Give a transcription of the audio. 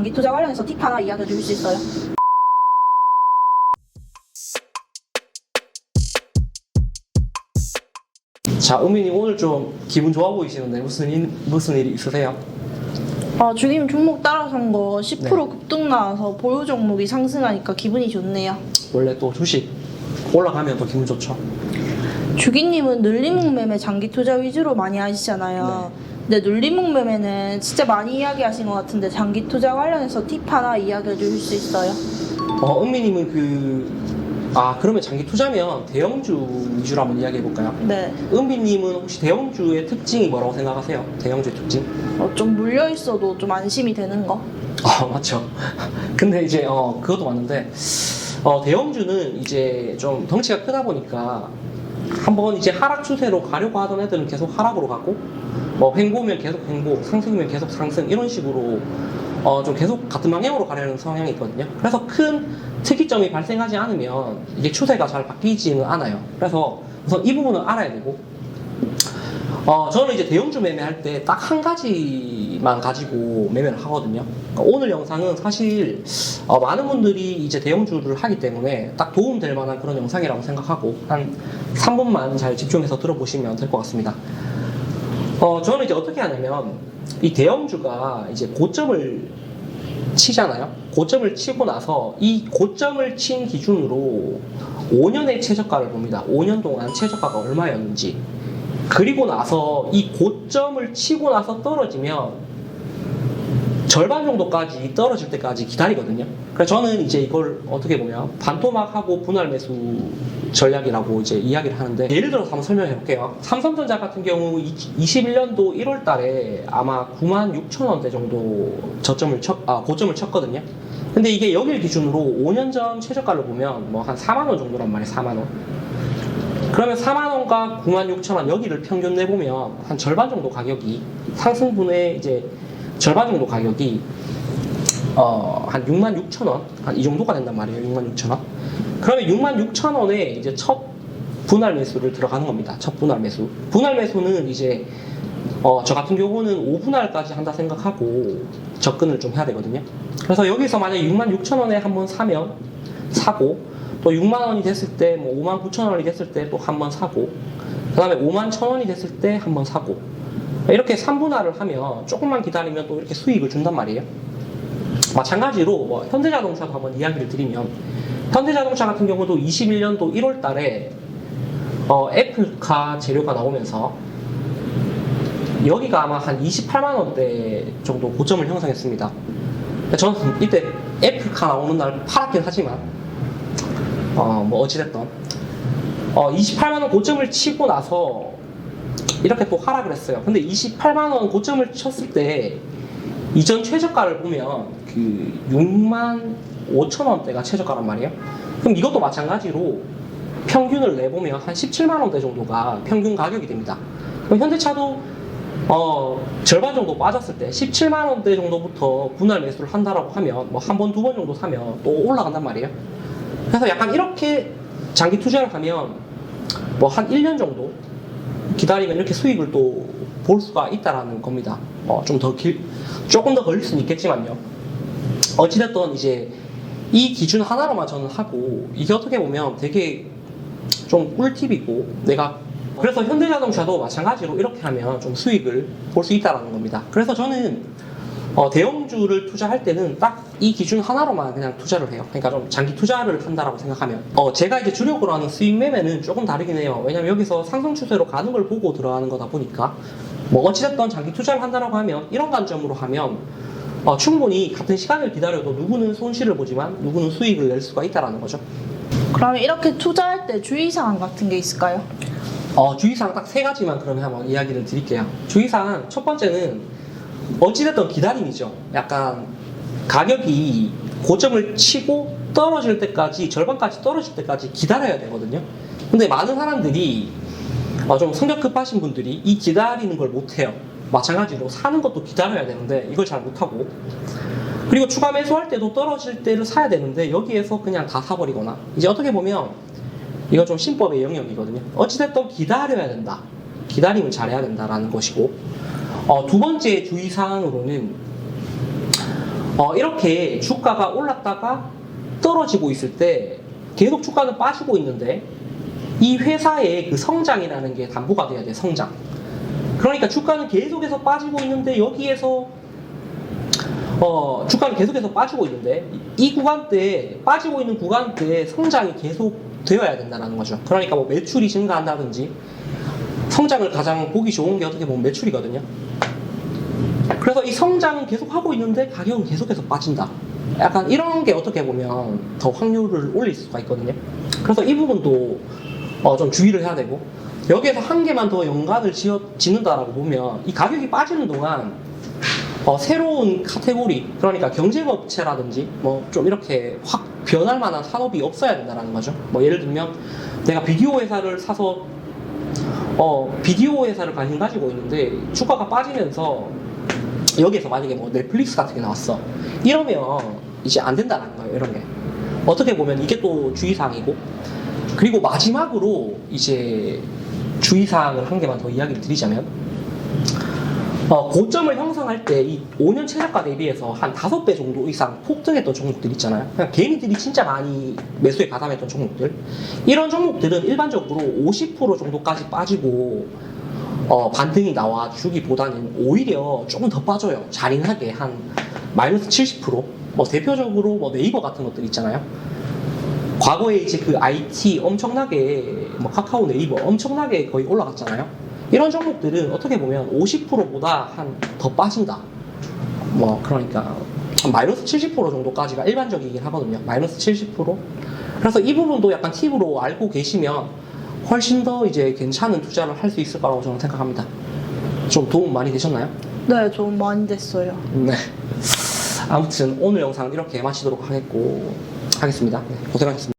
장기 투자 관련해서 팁 하나 이야기해 주실 수 있어요? 자, 은민님 오늘 좀 기분 좋아 보이시는데 무슨 일이 있으세요? 주님 종목 따라 산 거 10% 네. 급등 나와서 보유 종목이 상승하니까 기분이 좋네요. 원래 또 주식 올라가면 또 기분 좋죠. 주기님은 늘리목 매매 장기 투자 위주로 많이 하시잖아요. 근데 늘리목 매매는 진짜 많이 이야기하신 것 같은데 장기 투자 관련해서 팁 하나 이야기해 주실 수 있어요? 은민님은 그러면 장기 투자면 대형주 위주로 한번 이야기해 볼까요? 네. 은민님은 혹시 대형주의 특징이 뭐라고 생각하세요? 대형주의 특징? 좀 물려 있어도 좀 안심이 되는 거? 맞죠. 근데 이제 그것도 맞는데 대형주는 이제 좀 덩치가 크다 보니까 한번 이제 하락 추세로 가려고 하던 애들은 계속 하락으로 가고 뭐 횡보면 계속 횡보, 상승이면 계속 상승 이런 식으로 좀 계속 같은 방향으로 가려는 성향이 있거든요. 그래서 큰 특이점이 발생하지 않으면 이게 추세가 잘 바뀌지는 않아요. 그래서 우선 이 부분을 알아야 되고 저는 이제 대형주 매매할 때 딱 한 가지만 가지고 매매를 하거든요. 그러니까 오늘 영상은 사실 많은 분들이 이제 대형주를 하기 때문에 딱 도움될 만한 그런 영상이라고 생각하고 한 3분만 잘 집중해서 들어보시면 될 것 같습니다. 저는 이제 어떻게 하냐면 이 대형주가 이제 고점을 치잖아요. 고점을 치고 나서 이 고점을 친 기준으로 5년의 최저가를 봅니다. 5년 동안 최저가가 얼마였는지. 그리고 나서 이 고점을 치고 나서 떨어지면 절반 정도까지 떨어질 때까지 기다리거든요. 그래서 저는 이제 이걸 어떻게 보면 반토막하고 분할 매수 전략이라고 이제 이야기를 하는데, 예를 들어서 한번 설명해 볼게요. 삼성전자 같은 경우 21년도 1월 달에 아마 96,000원대 정도 고점을 쳤거든요. 근데 이게 여길 기준으로 5년 전 최저가를 보면 뭐 한 4만원 정도란 말이에요. 4만원. 그러면 4만원과 96,000원 여기를 평균 내보면 한 절반 정도 가격이, 상승분의 이제 절반 정도 가격이 한 66,000원 한 이 정도가 된단 말이에요. 66,000원. 그러면 66,000원에 이제 첫 분할 매수를 들어가는 겁니다. 첫 분할 매수. 분할 매수는 이제 저 같은 경우는 5분할까지 한다 생각하고 접근을 좀 해야 되거든요. 그래서 여기서 만약에 66,000원에 한번 사면 사고, 또 6만원이 됐을 때, 뭐 59,000원이 됐을 때 또 한 번 사고, 그 다음에 51,000원이 됐을 때 한 번 사고, 이렇게 3분할을 하면 조금만 기다리면 또 이렇게 수익을 준단 말이에요. 마찬가지로 뭐 현대자동차도 한번 이야기를 드리면, 현대자동차 같은 경우도 21년도 1월 달에 애플카 재료가 나오면서 여기가 아마 한 28만원대 정도 고점을 형성했습니다. 저는 이때 애플카 나오는 날 팔았긴 하지만 뭐 어찌됐던 28만원 고점을 치고 나서 이렇게 또 하락을 했어요. 근데 28만원 고점을 쳤을 때 이전 최저가를 보면 그 65,000원대가 최저가란 말이에요. 그럼 이것도 마찬가지로 평균을 내보면 한 17만원대 정도가 평균 가격이 됩니다. 그럼 현대차도 절반 정도 빠졌을 때 17만원대 정도부터 분할 매수를 한다라고 하면 뭐 한 번, 두 번 정도 사면 또 올라간단 말이에요. 그래서 약간 이렇게 장기 투자를 하면 뭐 한 1년 정도 기다리면 이렇게 수익을 또 볼 수가 있다라는 겁니다. 조금 더 걸릴 수는 있겠지만요. 어찌됐든 이제 이 기준 하나로만 저는 하고, 이게 어떻게 보면 되게 좀 꿀팁이고, 그래서 현대자동차도 마찬가지로 이렇게 하면 좀 수익을 볼 수 있다라는 겁니다. 그래서 저는 대형주를 투자할 때는 딱 이 기준 하나로만 그냥 투자를 해요. 그러니까 좀 장기 투자를 한다라고 생각하면 제가 이제 주력으로 하는 수익 매매는 조금 다르긴 해요. 왜냐면 여기서 상승 추세로 가는 걸 보고 들어가는 거다 보니까, 뭐 어찌됐든 장기 투자를 한다라고 하면 이런 관점으로 하면 충분히 같은 시간을 기다려도 누구는 손실을 보지만 누구는 수익을 낼 수가 있다라는 거죠. 그러면 이렇게 투자할 때 주의사항 같은 게 있을까요? 주의사항 딱 3가지만 그러면 한번 이야기를 드릴게요. 주의사항 첫 번째는 어찌됐든 기다림이죠. 약간 가격이 고점을 치고 떨어질 때까지, 절반까지 떨어질 때까지 기다려야 되거든요. 근데 많은 사람들이 좀 성격 급하신 분들이 이 기다리는 걸 못해요. 마찬가지로 사는 것도 기다려야 되는데 이걸 잘 못하고, 그리고 추가 매수할 때도 떨어질 때를 사야 되는데 여기에서 그냥 다 사버리거나, 이제 어떻게 보면 이거 좀 신법의 영역이거든요. 어찌됐든 기다려야 된다. 기다림을 잘해야 된다라는 것이고, 두 번째 주의사항으로는 이렇게 주가가 올랐다가 떨어지고 있을 때 계속 주가는 빠지고 있는데 이 회사의 그 성장이라는 게 담보가 돼야 돼, 성장. 그러니까 주가는 계속해서 빠지고 있는데 여기에서 주가는 계속해서 빠지고 있는데 이 구간대에 빠지고 있는 구간대에 성장이 계속 되어야 된다는 거죠. 그러니까 뭐 매출이 증가한다든지 성장을 가장 보기 좋은 게 어떻게 보면 매출이거든요. 그래서 이 성장은 계속 하고 있는데 가격은 계속해서 빠진다. 약간 이런 게 어떻게 보면 더 확률을 올릴 수가 있거든요. 그래서 이 부분도 좀 주의를 해야 되고, 여기에서 한 개만 더 연관을 짓는다라고 보면 이 가격이 빠지는 동안 새로운 카테고리, 그러니까 경쟁업체라든지 뭐 좀 이렇게 확 변할 만한 산업이 없어야 된다는 거죠. 뭐 예를 들면 내가 비디오 회사를 사서 비디오 회사를 관심 가지고 있는데 주가가 빠지면서 여기에서 만약에 뭐 넷플릭스 같은 게 나왔어, 이러면 이제 안 된다는 거예요. 이런 게 어떻게 보면 이게 또 주의사항이고, 그리고 마지막으로 이제 주의사항을 한 개만 더 이야기를 드리자면, 고점을 형성할 때 이 5년 최저가 대비해서 한 5배 정도 이상 폭등했던 종목들 있잖아요. 그냥 개미들이 진짜 많이 매수에 가담했던 종목들, 이런 종목들은 일반적으로 50% 정도까지 빠지고 반등이 나와 주기보다는 오히려 조금 더 빠져요. 잔인하게 한 마이너스 70%. 뭐 대표적으로 뭐 네이버 같은 것들 있잖아요. 과거에 이제 그 IT 엄청나게, 뭐 카카오, 네이버 엄청나게 거의 올라갔잖아요. 이런 종목들은 어떻게 보면 50%보다 한 더 빠진다. 뭐 그러니까 마이너스 70% 정도까지가 일반적이긴 하거든요. 마이너스 70%. 그래서 이 부분도 약간 팁으로 알고 계시면 훨씬 더 이제 괜찮은 투자를 할 수 있을 거라고 저는 생각합니다. 좀 도움 많이 되셨나요? 네, 좀 많이 됐어요. 네. 아무튼 오늘 영상 이렇게 마치도록 하겠습니다. 네, 고생하셨습니다.